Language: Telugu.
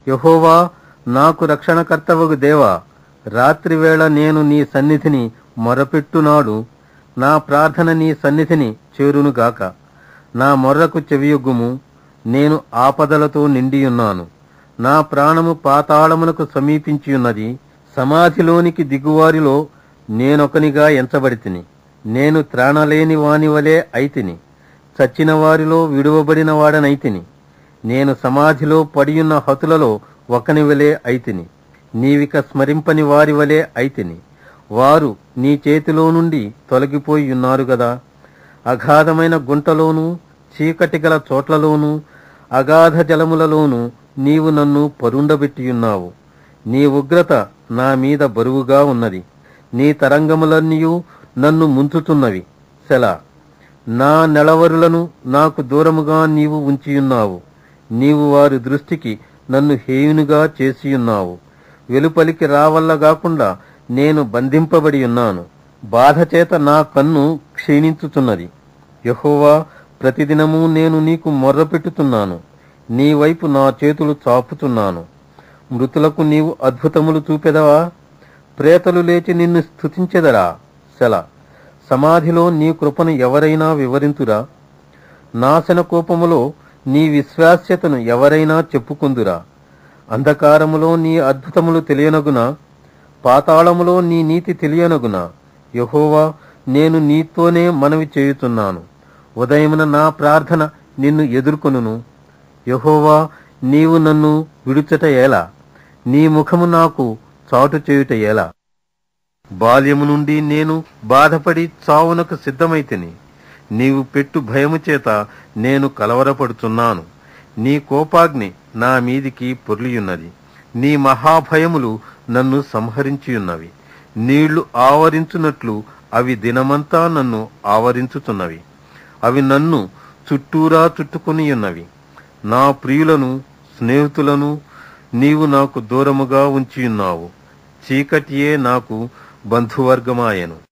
యెహోవా, నాకు రక్షణకర్తవగు దేవా, రాత్రివేళ నేను నీ సన్నిధిని మొరపెట్టునాడు నా ప్రార్థన నీ సన్నిధిని చేరునుగాక. నా మొర్రకు చెవియొగ్గుము, నేను ఆపదలతో నిండియున్నాను. నా ప్రాణము పాతాళమునకు సమీపించియున్నది. సమాధిలోనికి దిగువారిలో నేనొకనిగా ఎంచబడితిని. నేను త్రాణలేని వానివలే అయితిని. చచ్చిన వారిలో విడువబడిన వాడనైతిని. నేను సమాధిలో పడియున్న హతులలో ఒకనివలే అయితిని. నీవిక స్మరింపని వారివలే అయితిని. వారు నీ చేతిలో నుండి తొలగిపోయి ఉన్నారు గదా. అగాధమైన గుంటలోనూ చీకటిగల చోట్లలోనూ అగాధ జలములలోనూ నీవు నన్ను పరుండబెట్టియున్నావు. నీ ఉగ్రత నా మీద బరువుగా ఉన్నది. నీ తరంగములన్నీయూ నన్ను ముంచుతున్నవి. సెలా. నా నెలవరులను నాకు దూరముగా నీవు ఉంచియున్నావు. నీవు వారి దృష్టికి నన్ను హేయునిగా చేసియున్నావు. వెలుపలికి రావల్లగాకుండా నేను బంధింపబడి ఉన్నాను. బాధచేత నా కన్ను క్షీణించుతున్నది. యెహోవా, ప్రతిదినము నేను నీకు మొర్రపెట్టుతున్నాను. నీ వైపు నా చేతులు చాపుతున్నాను. మృతులకు నీవు అద్భుతములు చూపెదవా? ప్రేతలు లేచి నిన్ను స్తుతించెదరా? సెలా. సమాధిలో నీ కృపను ఎవరైనా వివరింతురా? నాశన కోపములో నీ విశ్వాస్యతను ఎవరైనా చెప్పుకుందురా? అంధకారములో నీ అద్భుతములు తెలియనగునా? పాతాళములో నీ నీతి తెలియనగునా? యెహోవా, నేను నీతోనే మనవి చేయుతున్నాను. ఉదయమున నా ప్రార్థన నిన్ను ఎదుర్కొనును. యెహోవా, నీవు నన్ను విడుచుట ఎలా? నీ ముఖము నాకు చాటు చేయుట ఎలా? బాల్యము నుండి నేను బాధపడి చావునకు సిద్ధమైతిని. నీవు పెట్టు భయము చేత నేను కలవరపడుచున్నాను. నీ కోపాగ్ని నా మీదికి పొర్లియున్నది. నీ మహాభయములు నన్ను సంహరించియున్నవి. నీళ్లు ఆవరించున్నట్లు అవి దినమంతా నన్ను ఆవరించుతున్నవి. అవి నన్ను చుట్టూరా చుట్టుకొనియున్నవి. నా ప్రియులను స్నేహితులను నీవు నాకు దూరముగా ఉంచియున్నావు. చీకటియే నాకు బంధువర్గమాయెను.